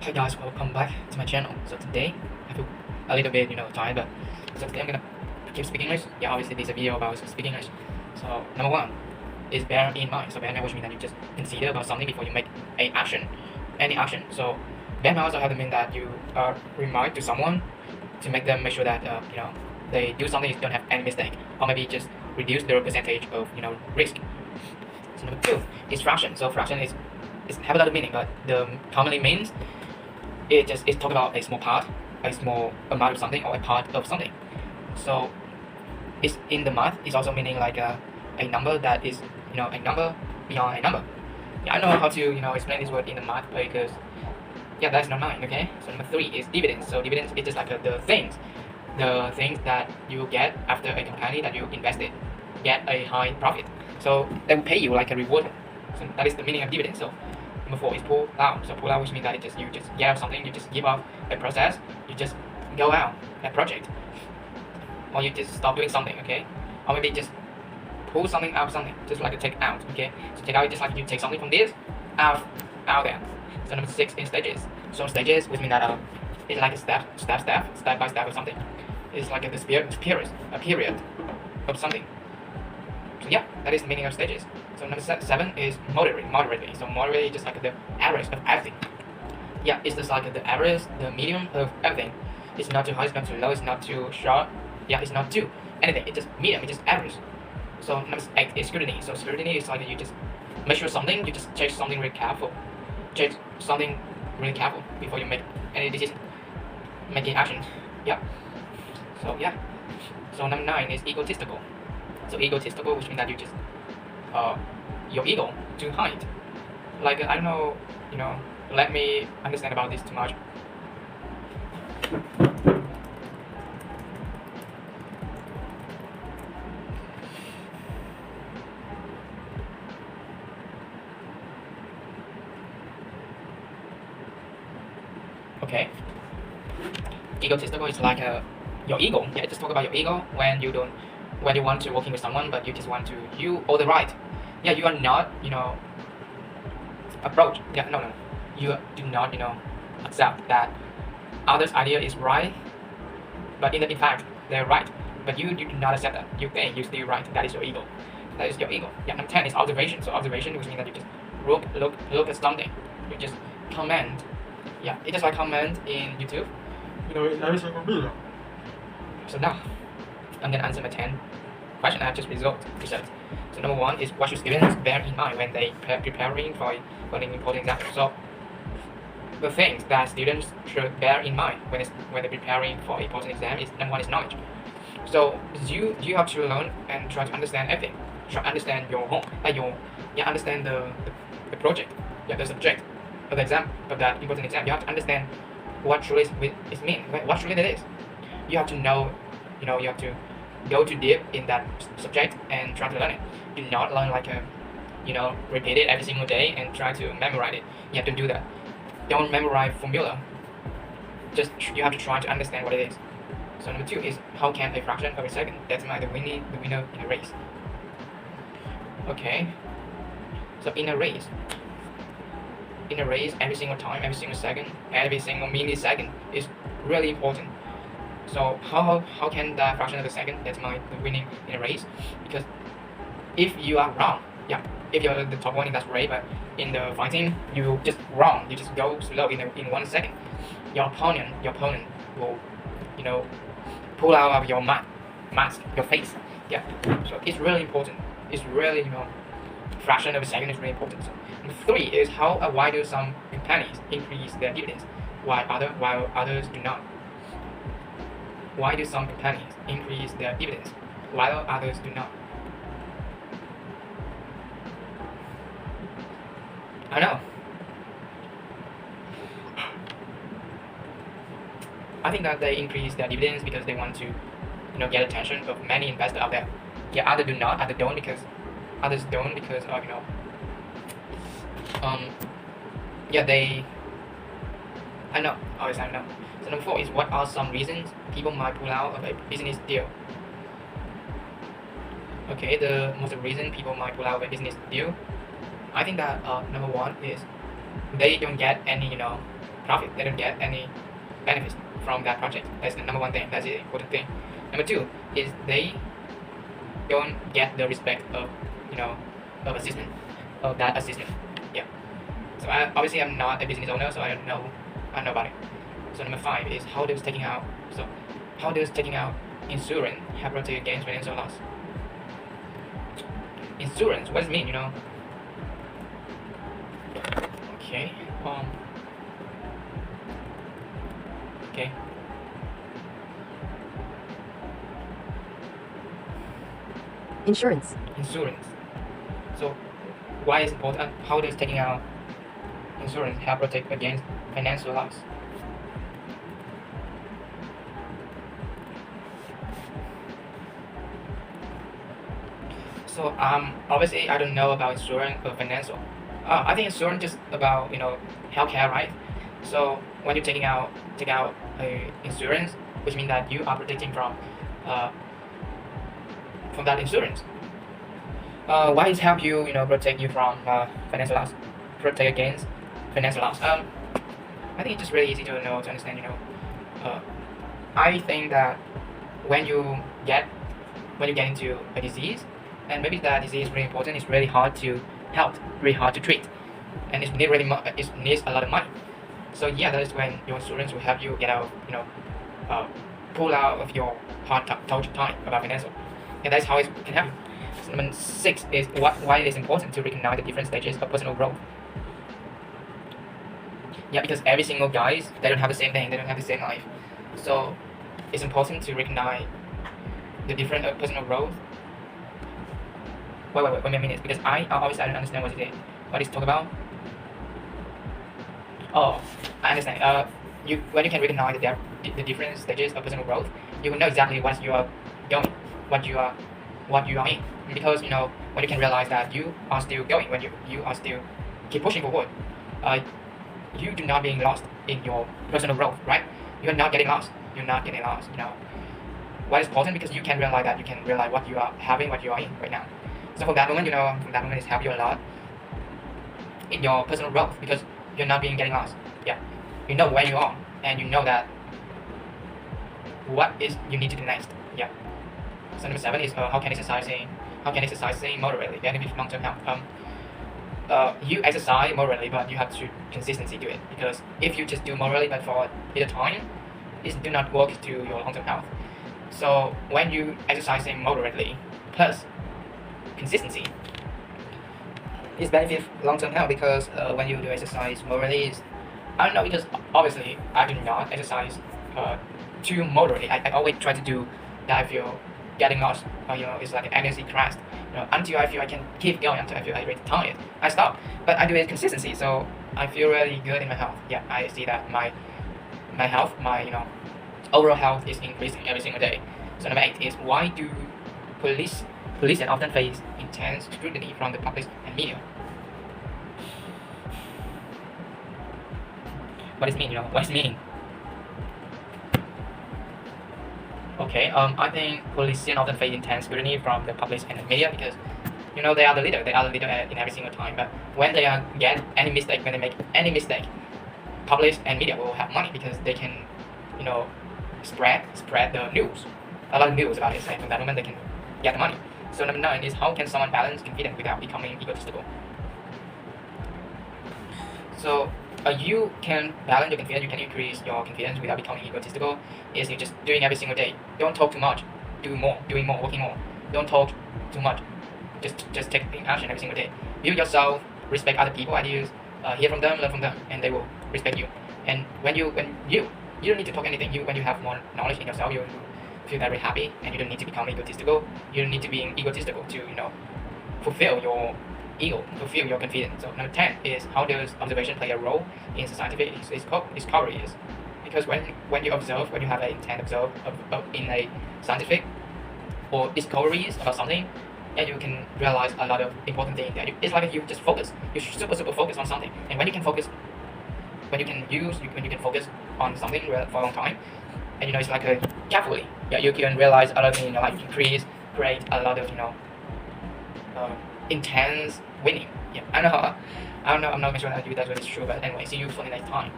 Hi guys, welcome back to my channel. So today I feel a little bit tired, but so today I'm gonna keep speaking English. Yeah, obviously this is a video about speaking English. So number one is bear in mind. So bear in mind, which means that you just consider about something before you make a action, any action. So bear in mind also have to mean that you remind to someone to make them make sure that they do something, don't have any mistake, or maybe just reduce their percentage of risk. So number two is fraction. So fraction is have a lot of meaning, but the commonly means it talk about a small part, a small amount of something, or a part of something. So it's in the math is also meaning like a number that is a number beyond a number. Yeah, I don't know how to explain this word in the math because that's number 9. Okay, so number 3 is dividends. So dividends is just like the things that you get after a company that you invested get a high profit. So they will pay you like a reward. So that is the meaning of dividends. So number 4 is pull out. So pull out, which means that you just get out something, you just give up a process, you just go out a project, or you just stop doing something. Okay, or maybe just pull something out of something, just like a take out. Okay, so take out is just like you take something from this out there. So number 6 is stages. So stages, which means that it's like a step by step of something. It's like a period of something. So yeah, that is the meaning of stages. So number 7 is moderately. So moderately is just like the average of everything. Yeah, it's just like the average, the medium of everything. It's not too high, it's not too low, it's not too short. Yeah, it's not too anything. It's just medium, it's just average. So number 8 is scrutiny. So scrutiny is like you just measure something, you just check something really careful. Check something really careful before you make any decision, making action. Yeah. So yeah. So number 9 is egotistical. So egotistical, which means that you just your ego too high. Like I don't know, let me understand about this too much. Okay. Egotistical is like your ego. Yeah, just talk about your ego when you want to working with someone, but you just want to all the right. Yeah, you are not approach. Yeah, no. You do not accept that others' idea is right, but in fact they're right. But you do not accept that. You think you still right. That is your ego. That is your ego. Yeah. Number 10 is observation. So observation, which means that you just look at something. You just comment. Yeah, it's just like comment in YouTube. Every single video. So now I'm gonna answer my 10 question I have just researched. So number 1 is what should students bear in mind when they preparing for an important exam. So the things that students should bear in mind when they're preparing for an important exam is number 1 is knowledge. So you have to learn and try to understand everything. Try to understand your home, understand the project, the subject of the exam, of that important exam. You have to understand what truly it means, what truly it is. You have to know, you have to go too deep in that subject and try to learn it. Do not learn like repeat it every single day and try to memorize it. You have to do that. Don't memorize formula. Just you have to try to understand what it is. So number 2 is how can a fraction of a second determine the winner in a race. Okay. So in a race, every single time, every single second, every single millisecond is really important. So how can the fraction of a second determine the winning in a race? Because if you are wrong, if you're the top one, that's great, but in the fighting you just wrong, you just go slow in 1 second, your opponent will pull out of your mask, your face. Yeah, so it's really important. It's really fraction of a second is really important. So number 3 is why do some companies increase their dividends while others do not? Why do some companies increase their dividends while others do not? I know. I think that they increase their dividends because they want to get attention of many investors out there. Yeah, others don't because I know. Always I know. So number 4 is what are some reasons people might pull out of a business deal? Okay, the most reason people might pull out of a business deal, I think that number 1 is they don't get any profit. They don't get any benefits from that project. That's the number one thing. That's the important thing. Number two is they don't get the respect of of assistant, of that assistant. Yeah. So obviously I'm not a business owner, so I don't know about it. So number five is how does taking out insurance help protect against financial loss? Insurance, what does it mean? Okay. Okay. Insurance. So why is it important? How does taking out insurance help protect against financial loss? So obviously I don't know about insurance or financial. I think insurance is about healthcare, right? So when you take out insurance, which means that you are protecting from that insurance. Why it help you protect you from financial loss, protect against financial loss? I think it's just really easy to understand. I think that when you get into a disease, and maybe that disease is really important, it's really hard to help, really hard to treat, and it needs a lot of money. So yeah, that is when your insurance will help you get out, pull out of your hard time about financial, and that's how it can help you. So number six is why it is important to recognize the different stages of personal growth. Yeah, because every single guys, they don't have the same thing, they don't have the same life. So it's important to recognize the different personal growth. Wait a minute, because I obviously I don't understand what it's talk about. Oh, I understand. When you can recognize the different stages of personal growth, you will know exactly what you are going, what you are in. Because when you can realize that you are still going, when you are still keep pushing forward, you do not being lost in your personal growth, right? You are not getting lost. You're not getting lost. What is important because you can realize that you can realize what you are having, what you are in right now. So for that moment, it's help you a lot in your personal growth because you're not being getting lost. Yeah, you know where you are, and you know that what is you need to do next. Yeah. So number seven is how can exercising moderately benefit long-term health? You exercise moderately, but you have to consistency do it because if you just do moderately but for little time, it do not work to your long-term health. So when you exercising moderately plus consistency, it's benefit long-term health because when you do exercise moderately, I don't know because obviously I do not exercise too moderately. I always try to do that I feel getting lost. It's like an energy crash. Until I feel I can keep going, until I feel I'm really tired, I stop. But I do it consistency, so I feel really good in my health. Yeah, I see that my health, my overall health is increasing every single day. So number 8 is why do police often face intense scrutiny from the public and media? What does it mean? What does it mean? Okay, I think politicians often face intense scrutiny from the public and the media because they are the leader. They are the leader in every single time. But when they get any mistake, when they make any mistake, public and media will have money because they can, spread the news, a lot of news about it. So from that moment, they can get the money. So number 9 is how can someone balance confidence without becoming egotistical? So you can balance your confidence, you can increase your confidence without becoming egotistical. Is you just doing every single day. Don't talk too much, doing more, working more. Don't talk too much. Just take action every single day. Build yourself, respect other people ideas, hear from them, learn from them, and they will respect you. And when you don't need to talk anything. When you have more knowledge in yourself, you feel very happy, and you don't need to become egotistical. You don't need to be egotistical to fulfill your ego, fulfill your confidence. So number 10 is how does observation play a role in scientific discoveries? Because when you observe, when you have an intent observe in a scientific or discoveries about something, and you can realize a lot of important things. It's like you just focus. You super focus on something, and when you can focus, when you can focus on something for a long time, and it's like carefully. Yeah, you can realize a lot of things. Like create a lot of intense winning. Yeah, I don't know. I'm not sure that that's really true, but anyway, see you for the next time.